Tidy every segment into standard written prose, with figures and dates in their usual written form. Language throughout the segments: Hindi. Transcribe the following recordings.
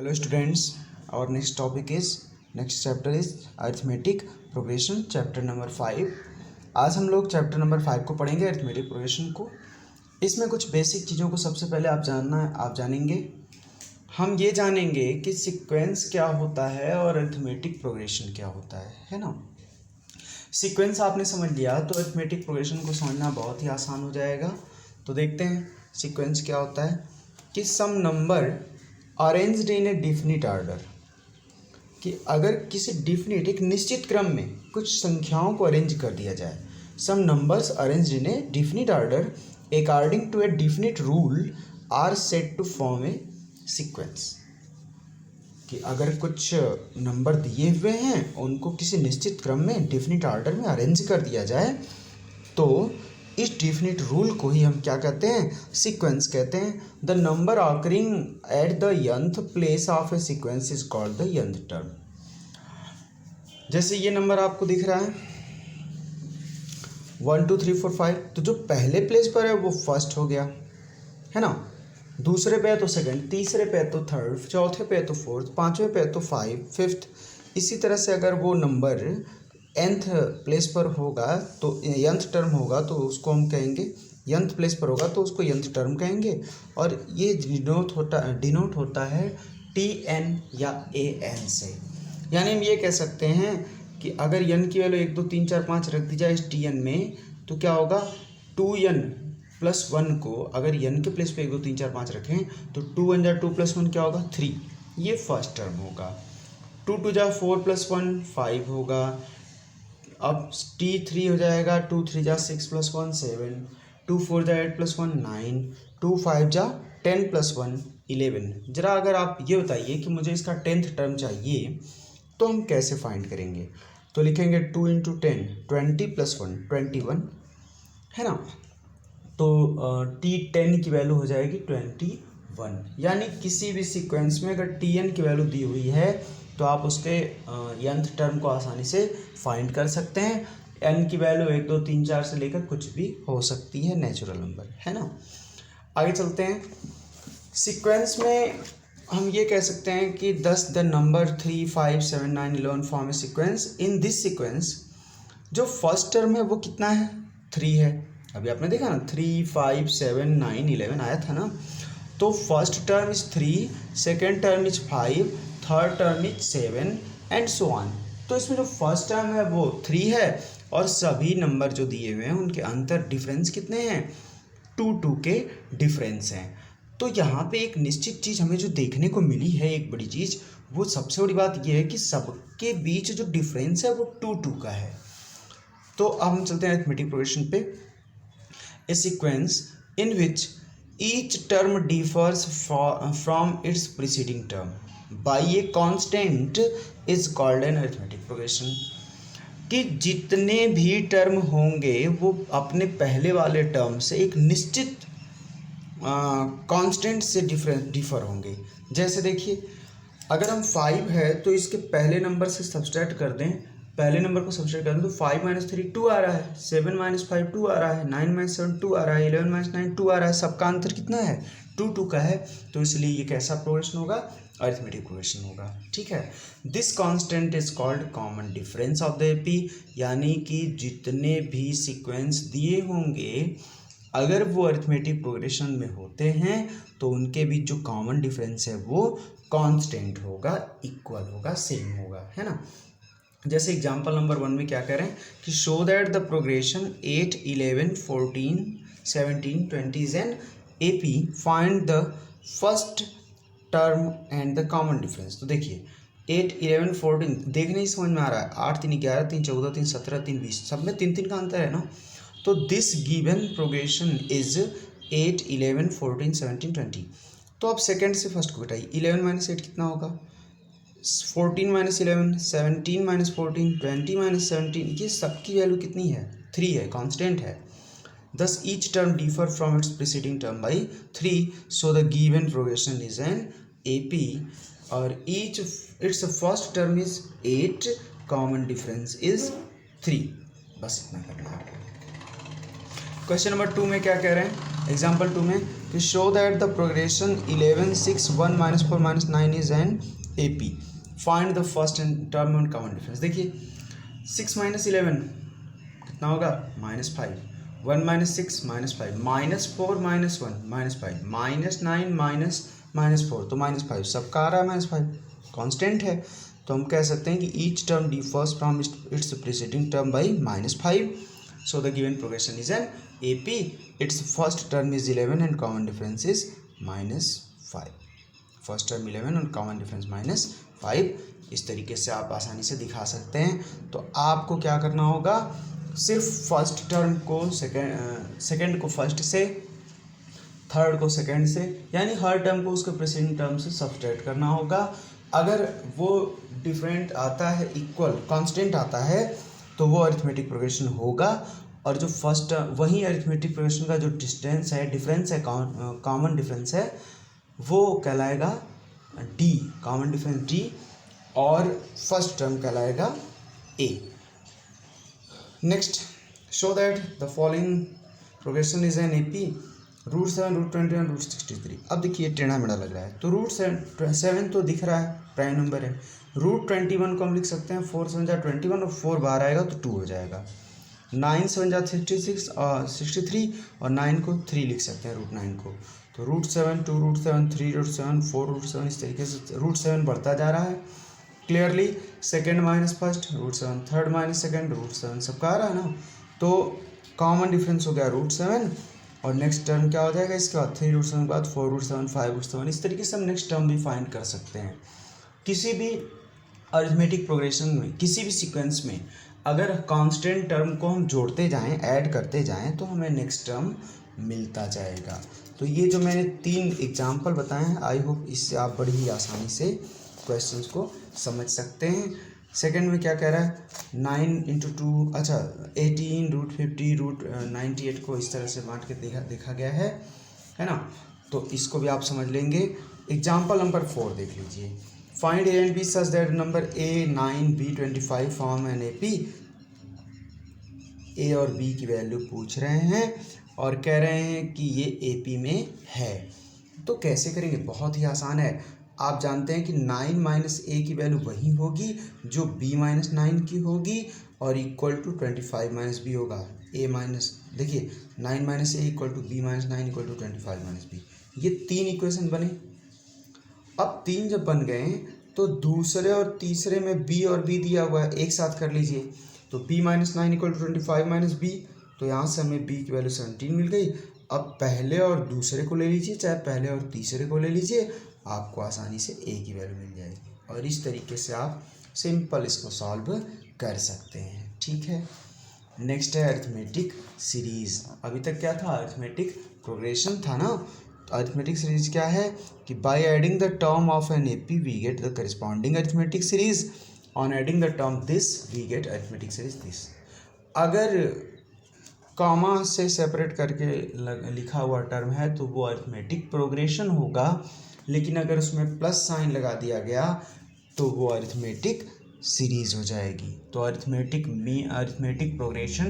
Hello students, our next chapter is arithmetic progression, chapter number 5। आज हम लोग चैप्टर नंबर 5 को पढ़ेंगे, अरिथमेटिक प्रोग्रेशन को। इसमें कुछ बेसिक चीज़ों को सबसे पहले आप जानेंगे। हम ये जानेंगे कि सीक्वेंस क्या होता है और अरिथमेटिक प्रोग्रेशन क्या होता है ना। सीक्वेंस आपने समझ लिया तो अरिथमेटिक प्रोग्रेशन को समझना बहुत ही आसान हो जाएगा। तो देखते हैं सीक्वेंस क्या होता है कि some number arranged in a definite order, कि अगर किसी डिफिनिट एक निश्चित क्रम में कुछ संख्याओं को अरेंज कर दिया जाए। Some numbers arranged in a definite order according to a definite rule are said to form a sequence, कि अगर कुछ नंबर दिए हुए हैं उनको किसी निश्चित क्रम में डिफिनिट ऑर्डर में अरेंज कर दिया जाए तो इस डिफिनिट रूल को ही हम क्या कहते हैं, सीक्वेंस कहते हैं। The number occurring at the nth place of A sequence is called the nth term. जैसे ये नंबर आपको दिख रहा है 1 2 3 4 5, तो जो पहले प्लेस पर है वो फर्स्ट हो गया, है ना। दूसरे पे है तो सेकंड, तीसरे पे है तो थर्ड, चौथे पे है तो फोर्थ, पांचवें पे है तो फिफ्थ। इसी तरह से अगर वो नंबर nth प्लेस पर होगा तो nth टर्म होगा तो उसको हम कहेंगे, nth प्लेस पर होगा तो उसको nth टर्म कहेंगे। और ये डिनोट होता है tn या an से। यानी हम ये कह सकते हैं कि अगर n की वैल्यू 1 2 3 4 5 रख दी जाए इस tn में तो क्या होगा, 2n प्लस 1 को अगर n के प्लेस पे 1 2 3 4 5 रखें तो 2 1 जा 2 प्लस 1 क्या होगा 3, ये फर्स्ट टर्म होगा। 2 2 जा 4 प्लस 1 5 होगा। अब t3 हो जाएगा, 2 3 जा 6 प्लस 1 7, 2 4 जा 8 प्लस 1 9, 2 5 जा 10 प्लस 1 11। जरा अगर आप ये बताइए कि मुझे इसका 10th टर्म चाहिए तो हम कैसे फाइंड करेंगे। तो लिखेंगे 2 इंटू 10 20 प्लस 1 21, है ना। तो t10 की वैल्यू हो जाएगी 21। यानी किसी भी सीक्वेंस में अगर tn की वैल्यू दी हुई है तो आप उसके nth टर्म को आसानी से फाइंड कर सकते हैं। n की वैल्यू 1 2 3 4 से लेकर कुछ भी हो सकती है, नेचुरल नंबर, है ना। आगे चलते हैं। सीक्वेंस में हम ये कह सकते हैं कि 10 the number 3 5 7 9 11 form a sequence. In this sequence जो फर्स्ट टर्म है वो कितना है, 3 है। अभी आपने देखा ना 3 5 7 9 11 आया था ना। तो first term is 3, second term is 5, third term is 7 and so on. तो इसमें जो फर्स्ट टर्म है वो 3 है और सभी नंबर जो दिए हुए हैं उनके अंतर डिफरेंस कितने हैं, 2 2 के डिफरेंस हैं। तो यहाँ पे एक निश्चित चीज़ हमें जो देखने को मिली है, एक बड़ी चीज़, वो सबसे बड़ी बात ये है कि सबके बीच जो डिफरेंस है वो 2 2 का है। तो अब हम चलते हैं अरिथमेटिक प्रोग्रेशन पे। A sequence in which each term differs from its preceding term by a constant is called an arithmetic progression। कि जितने भी टर्म होंगे वो अपने पहले वाले टर्म से एक निश्चित कांस्टेंट से डिफर होंगे। जैसे देखिए अगर हम 5 है तो इसके पहले नंबर से सब्सट्रैक्ट कर दें, पहले नंबर को सब्सट्रैक्ट कर दें तो 5 - 3 2 आ रहा है, 7 - 5 2 आ रहा है, 9 - 7 2 आ रहा है, 11 - 9 2 आ रहा है। सबका अंतर कितना है, 2 2 का है। तो इसलिए ये कैसा प्रोग्रेशन होगा, अरिथमेटिक प्रोग्रेशन होगा, ठीक है। This constant is called common difference of the AP. यानी कि जितने भी सीक्वेंस दिए होंगे अगर वो अरिथमेटिक प्रोग्रेशन में होते हैं तो उनके बीच जो कॉमन डिफरेंस है वो कांस्टेंट होगा, इक्वल होगा, सेम होगा, है ना। जैसे एग्जांपल नंबर 1 में क्या कह रहे हैं कि show that the progression 8 11 14 17 20 is an AP, find the first term and the common difference. तो देखिए 8 11 14 देखने ही समझ में आ रहा है, 8 3 11 3 14 3 17 3 20, सब में 3 3 का अंतर है ना। तो दिस गिवन प्रोग्रेशन इज 8 11 14 17 20। तो आप सेकेंड से फर्स्ट को घटाइए, 11 - 8 कितना होगा, 14 - 11 17 - 14 20 - 17, ये सबकी वैल्यू कितनी है, 3 है, कांस्टेंट है। Thus each term differ from its preceding term by 3, so the given progression is an AP और each its first term is 8, common difference is 3। बस इतना करना है। क्वेश्चन नंबर 2 में क्या कह रहे हैं, एग्जाम्पल 2 में कि show that the progression 11 6 1 -4 -9 is an AP, find the first term on common difference. देखिए 6 - 11 कितना होगा -5, 1 - 6 -5, -4 - 1 -5, -9 -4 तो -5 सबका आ रहा है -5, कांस्टेंट है। तो हम कह सकते हैं कि each term differs from its preceding term by -5, so the given progression is an AP, it's first term is 11 and common difference is -5, first term 11 और कॉमन डिफरेंस -5। इस तरीके से आप आसानी से दिखा सकते हैं। तो आपको क्या करना होगा, सिर्फ फर्स्ट टर्म को सेकंड को फर्स्ट से, थर्ड को सेकंड से, यानी हर टर्म को उसके प्रीसीडिंग टर्म से सब्सट्रैक्ट करना होगा। अगर वो डिफरेंट आता है, इक्वल कांस्टेंट आता है, तो वो अरिथमेटिक प्रोग्रेशन होगा। और जो फर्स्ट वही अरिथमेटिक प्रोग्रेशन का जो डिफरेंस है, कॉमन डिफरेंस है, वो कहलाएगा D, कॉमन डिफरेंस D, और फर्स्ट टर्म कहलाएगा A। Next, show that the following progression is an AP, √7, √21, √63। अब देखिए टेढ़ा मेढ़ा लग रहा है, तो √7 तो दिख रहा है, प्राइम नंबर है। √21 को हम लिख सकते हैं 4 7 जा 21 और 4 बाहर आएगा तो 2 हो जाएगा। 9 7 जा 66 और 63 और 9 को 3 लिख सकते हैं √9 को। तो √7 2 √7 3 √7 4 √7, इस तरीके से √7 बढ़ता जा रहा है। Clearly second minus first √7, third minus second √7, सबका आ रहा है ना। तो कॉमन डिफरेंस हो गया √7, और नेक्स्ट टर्म क्या हो जाएगा इसके बाद 3 √7 के बाद 4 √7 5 √7। इस तरीके से हम नेक्स्ट टर्म भी फाइंड कर सकते हैं। किसी भी अरिथमेटिक प्रोग्रेशन में, किसी भी सीक्वेंस में अगर कांस्टेंट टर्म को हम जोड़ते जाएं, ऐड करते जाएं, तो हमें नेक्स्ट टर्म मिलता जाएगा। तो ये जो मैंने 3 एग्जाम्पल बताए हैं, आई होप इससे आप बड़ी ही आसानी से क्वेश्चंस को समझ सकते हैं। सेकंड में क्या कह रहा है, 9 × 2, अच्छा 18 √50 √98 को इस तरह से बांट के देखा गया है ना। तो इसको भी आप समझ लेंगे। एग्जाम्पल नंबर 4 देख लीजिए। Find A and B such that number A 9 B 25 form an AP। A और B की वैल्यू पूछ रहे हैं और कह रहे हैं कि ये AP में है। तो कैसे करेंगे, बहुत ही आसान है। आप जानते हैं कि 9 - A की वैल्यू वही होगी जो B - 9 की होगी, और इक्वल टू 25 - B होगा। देखिए 9 - A equal to B - 9 equal to 25 - B, ये 3 इक्वेशन बने। अब 3 जब बन गए तो दूसरे और तीसरे में B और B दिया हुआ है, एक साथ कर लीजिए। तो B - 9 इक्वल टू 25 - B, तो यहाँ से हमें B की वैल्यू 17 मिल गई। अब पहले और दूसरे को ले लीजिए, चाहे पहले और तीसरे को ले लीजिए, आपको आसानी से A की वैल्यू मिल जाएगी। और इस तरीके से आप सिंपल इसको सॉल्व कर सकते हैं। ठीक है, नेक्स्ट है अरिथमेटिक सीरीज। अभी तक क्या था, अरिथमेटिक प्रोग्रेशन था ना। तो अरिथमेटिक सीरीज क्या है कि by adding the term of an AP we get the corresponding arithmetic series, on adding the term this we get arithmetic series this. अगर कॉमा से सेपरेट करके लिखा हुआ टर्म है तो वो अरिथमेटिक प्रोग्रेशन होगा, लेकिन अगर उसमें प्लस साइन लगा दिया गया तो वो अरिथमेटिक सीरीज हो जाएगी। तो अरिथमेटिक प्रोग्रेशन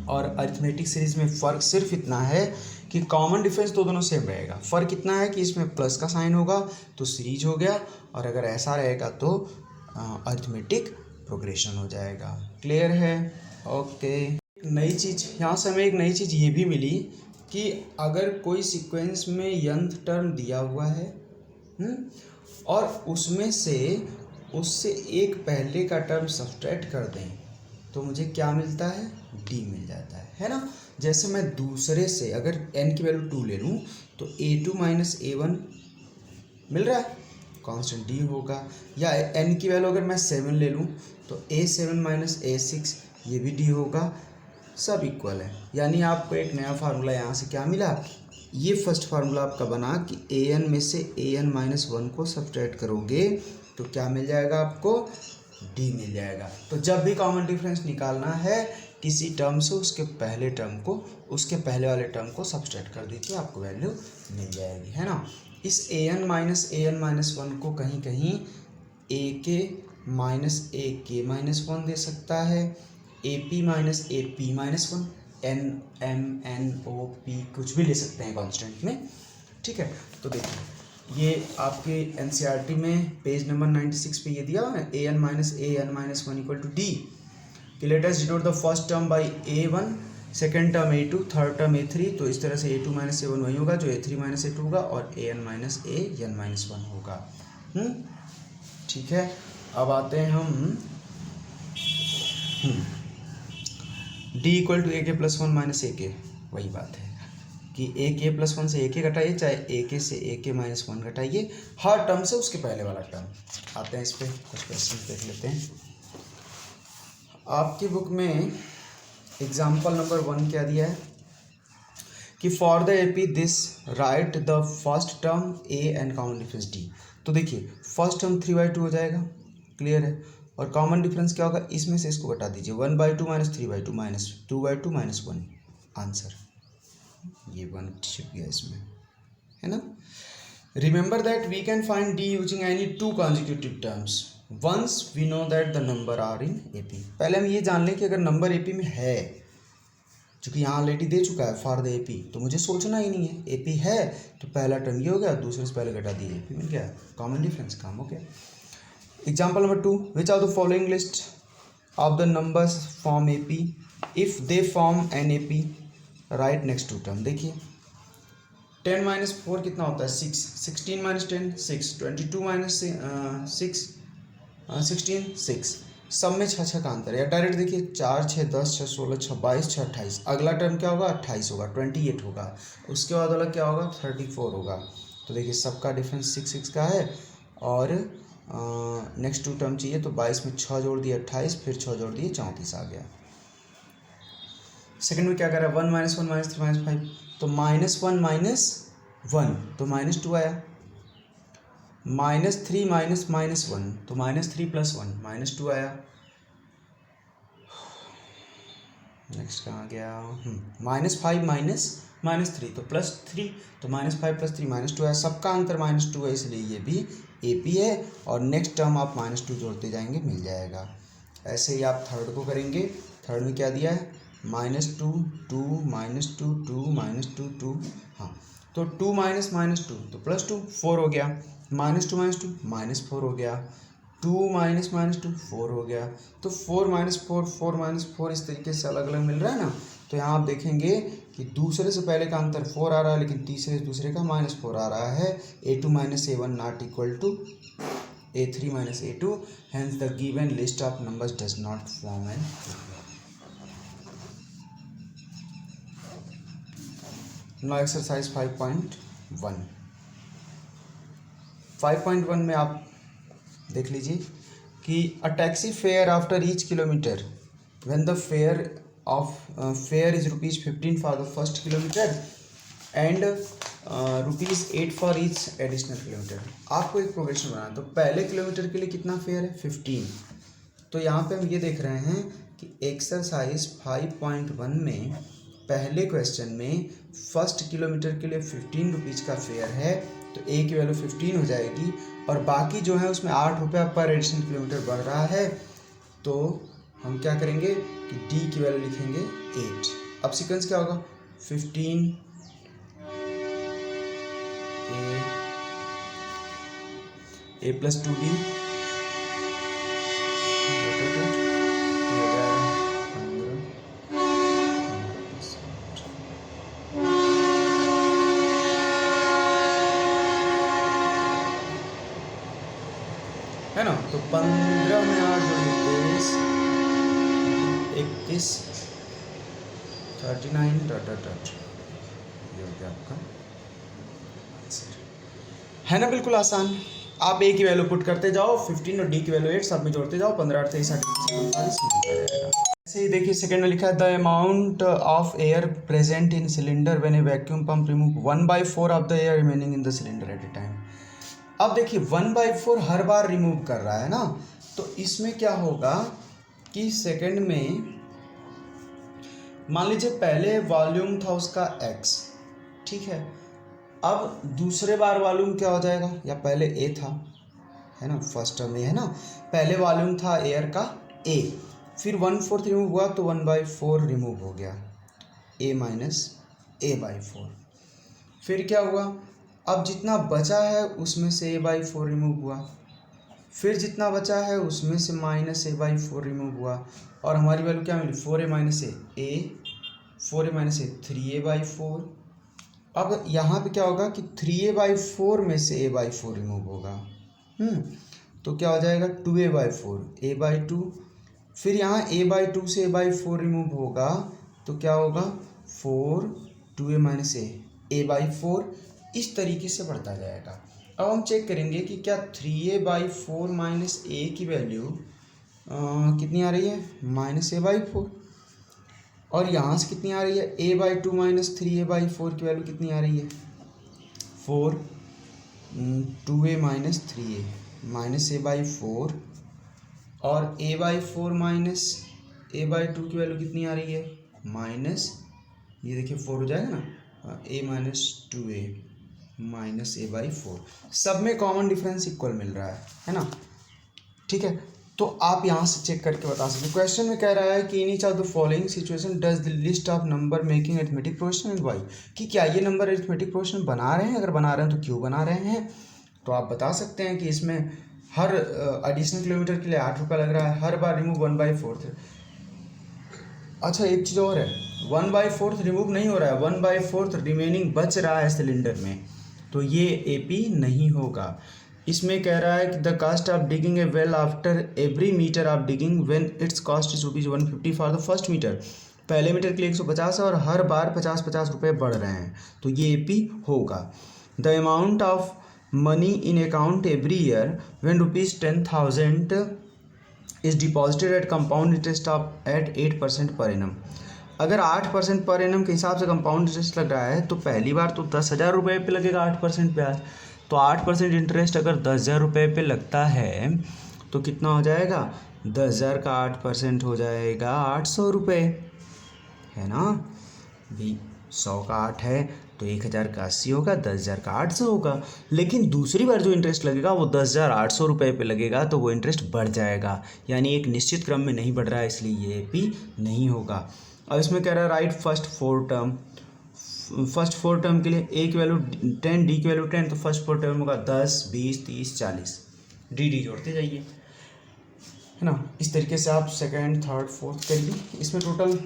और अरिथमेटिक सीरीज में फ़र्क सिर्फ इतना है कि कॉमन डिफरेंस तो दोनों सेम रहेगा। फ़र्क इतना है कि इसमें प्लस का साइन होगा तो सीरीज हो गया, और अगर ऐसा रहेगा तो अरिथमेटिक प्रोग्रेशन हो जाएगा। क्लियर है? ओके। नई चीज़ यहाँ से हमें एक नई चीज़ ये भी मिली कि अगर कोई सीक्वेंस में nth टर्म दिया हुआ है और उससे एक पहले का टर्म सब्सट्रैक्ट कर दें, तो मुझे क्या मिलता है, D मिल जाता है ना। जैसे मैं दूसरे से अगर n की वैल्यू 2 ले लूँ तो A2 - A1 मिल रहा है, कांस्टेंट D होगा। या n की वैल्यू अगर मैं 7 ले लूँ तो A7 - A6 ये भी D होगा, सब इक्वल है। यानी आपको एक नया फार्मूला यहाँ से क्या मिला, ये फर्स्ट फार्मूला आपका बना कि an में से an - 1 को सब्ट्रैक्ट करोगे तो क्या मिल जाएगा, आपको D मिल जाएगा। तो जब भी कॉमन डिफरेंस निकालना है किसी टर्म से, उसके पहले वाले टर्म को सब्ट्रैक्ट कर दीजिए, आपको वैल्यू मिल जाएगी, है ना। इस an - 1 को कहीं कहीं AK - AK - 1 दे सकता है, AP - AP - 1 NMNOP कुछ भी ले सकते हैं कांस्टेंट में, ठीक है। तो देखिए ये आपके NCERT में पेज नंबर 96 पे ये दिया हुआ है an minus (1) equal to d कि let us denote the first term by a1, second term a2, third term a3। तो इस तरह से a2 माइनस a1 वही होगा जो a3 माइनस a2 होगा और an माइनस an माइनस 1 होगा। ठीक है। अब आते हैं हम d equal to AK plus 1 minus AK, वही बात है कि AK प्लस 1 से AK घटाइए, चाहे AK से AK माइनस 1 घटाइए, हर टर्म से उसके पहले वाला टर्म। आते हैं इस पर कुछ क्वेश्चन देख लेते हैं। आपकी बुक में एग्जाम्पल नंबर 1 क्या दिया है कि for the AP this right the first term A and common difference D। तो देखिए फर्स्ट टर्म 3/2 हो जाएगा, क्लियर है, और कॉमन डिफरेंस क्या होगा, इसमें से इसको घटा दीजिए, 1/2 माइनस 3/2 माइनस 2/2 माइनस 1, आंसर ये 1 छिप गया इसमें, है ना। Remember that we can find D using any 2 consecutive terms once we know that the number are in AP। पहले हम ये जान लें कि अगर नंबर AP में है, चूँकि यहाँ ऑलरेडी दे चुका है फॉर द AP, तो मुझे सोचना ही नहीं है, AP है तो पहला टर्म ये हो गया, दूसरे से पहले घटा दिए, AP मिल गया, कॉमन डिफरेंस काम हो गया। Example number 2, which are the following list of the numbers form AP if they form an AP, right next to term. देखिए 10 माइनस 4 कितना होता है 6, 16 माइनस 10 6, 22 माइनस 6 16 6, सब में 6 का अंतर है। या डायरेक्ट देखिए 4 6 10 6 16 6 22 6 28, अगला टर्म क्या होगा 28 होगा, 28 होगा, उसके बाद वाला क्या होगा 34 होगा। तो देखिए सबका डिफरेंस 6 6 का है, और नेक्स्ट टू टर्म चाहिए तो 22 में 6 जोड़ दिए 28, फिर 6 जोड़ दिए 34 आ गया। सेकंड में क्या कर रहा है 1 माइनस 1 माइनस 3 माइनस 5, तो -1 माइनस 1 तो -2 आया, -3 माइनस -1 तो -3 प्लस 1 -2 आया। नेक्स्ट कहाँ गया, -5 माइनस -3 तो +3, तो -5 + 3 -2 आया, सबका अंतर -2 है, इसलिए ये भी AP है, और नेक्स्ट टर्म आप -2 जोड़ते जाएंगे मिल जाएगा। ऐसे ही आप थर्ड को करेंगे। थर्ड में क्या दिया है -2 2 -2 2 -2 2, हाँ तो 2 माइनस -2 तो +2 4 हो गया, -2 -2 -4 हो गया, 2 माइनस -2 4 हो गया, तो 4 माइनस 4 4 माइनस 4 इस तरीके से अलग अलग मिल रहा है ना। तो यहाँ आप देखेंगे कि दूसरे से पहले का अंतर 4 आ रहा है, लेकिन तीसरे से दूसरे का -4 आ रहा है। A2 minus A1 not equal to A3 minus A2, hence the given list of numbers does not form an. Now exercise 5.1 में आप देख लीजिए कि a taxi fare after each kilometre when the fare is ₹15 for the first kilometre and ₹8 for each additional kilometre. आपको एक प्रोग्रेशन बनाना है, तो पहले किलोमीटर के लिए कितना फेयर है 15। तो यहाँ पे हम ये देख रहे हैं कि एक्सरसाइज 5.1 में पहले क्वेश्चन में फर्स्ट किलोमीटर के लिए ₹15 का फेयर है, तो A की वैल्यू 15 हो जाएगी, और बाकी जो है उसमें ₹8 पर एडिशनल किलोमीटर बढ़ रहा है। तो हम क्या करेंगे कि D की वैल्यू लिखेंगे 8। अब सीक्वेंस क्या होगा 15 A प्लस 2D है ना। तो 15 में 8 जोड़िए 21 39 डॉट ये हो गया आपका आंसर, है ना। बिल्कुल आसान। आप A की वैल्यू पुट करते जाओ 15 और D की वैल्यू 8, सब में जोड़ते जाओ, 15 8 23 ऐसे ही देखिए सेकंड में लिखा है the amount of air present in cylinder when A vacuum pump remove 1/4 of the air remaining in the cylinder eight A time. अब देखिए 1/4 हर बार रिमूव कर रहा है ना, तो इसमें क्या होगा कि सेकंड में मान लीजिए पहले वॉल्यूम था उसका x, ठीक है। अब दूसरे बार वॉल्यूम क्या हो जाएगा, या पहले A था, है ना, फर्स्ट टर्म A है ना, पहले वॉल्यूम था एयर का A, फिर 1/4 रिमूव हुआ तो 1/4 रिमूव हो गया, ए माइनस ए बाई फोर। फिर क्या हुआ, अब जितना बचा है उसमें से ए बाई फोर रिमूव हुआ, फिर जितना बचा है उसमें से minus A by four remove हुआ, और हमारी वैल्यू क्या मिली, four a minus a, four a minus a three a by four. अब यहाँ पे क्या होगा कि थ्री ए बाई फोर में से ए बाई फोर रिमूव होगा, तो क्या हो जाएगा two A by four, A by two. फिर यहाँ ए बाई टू से ए बाई फोर रिमूव होगा तो क्या होगा, four two A minus A by four. इस तरीके से बढ़ता जाएगा। अब हम चेक करेंगे कि क्या three a by four minus a की वैल्यू कितनी आ रही है, माइनस ए बाई फोर, और यहाँ से कितनी आ रही है, a by two minus three a by four की वैल्यू कितनी आ रही है, four two A minus three a minus A by four, और a by four minus A by two की वैल्यू कितनी आ रही है, माइनस, ये देखिए फोर हो जाएगा ना, a minus two A minus A by four. सब में कॉमन डिफरेंस इक्वल मिल रहा है ना, ठीक है। तो आप यहाँ से चेक करके बता सकते हैं। क्वेश्चन में कह रहा है कि in each of the following situation does the list of number making arithmetic progression and why, कि क्या ये नंबर अरिथमेटिक प्रोग्रेशन बना रहे हैं, अगर बना रहे हैं तो क्यों बना रहे हैं। तो आप बता सकते हैं कि इसमें हर एडिशनल किलोमीटर के लिए 8 रुपये लग रहा है, हर बार रिमूव 1/4। अच्छा एक चीज़ और है, 1/4 रिमूव नहीं हो रहा है, 1/4 रिमेनिंग बच रहा है सिलेंडर में, तो ये AP नहीं होगा। इसमें कह रहा है कि the cost of digging a well after every metre of digging when its cost is ₹150 for the first metre, पहले मीटर के लिए 150 है और हर बार 50-50 रुपये बढ़ रहे हैं, तो ये AP होगा। The amount of money in account every year when ₹10,000 is deposited at compound interest of at 8% per annum. अगर 8% पर एनम के हिसाब से कंपाउंड इंटरेस्ट लग रहा है तो पहली बार तो 10,000 रुपये पे लगेगा 8% ब्याज, तो 8% इंटरेस्ट अगर 10,000 रुपये पे लगता है तो कितना हो जाएगा, 10,000 का 8% हो जाएगा 800 रुपये, है ना भी। 100 का 8 है तो 1,000 का 80 होगा, 10,000 का 800 होगा। लेकिन दूसरी बार जो इंटरेस्ट लगेगा वो 10,800 रुपये पे लगेगा, तो वो इंटरेस्ट बढ़ जाएगा, यानी एक निश्चित क्रम में नहीं बढ़ रहा है, इसलिए ये AP नहीं होगा। अब इसमें कह रहा है राइट फर्स्ट फोर टर्म के लिए ए की वैल्यू 10, डी की वैल्यू 10, तो फर्स्ट फोर टर्म होगा 10, 20, 30, 40, डी जोड़ते जाइए, है ना। इस तरीके से आप सेकंड, थर्ड, फोर्थ करिए। इसमें टोटल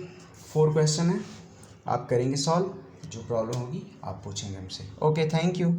4 क्वेश्चन है, आप करेंगे सॉल्व, जो प्रॉब्लम होगी आप पूछेंगे हमसे। Okay, thank you.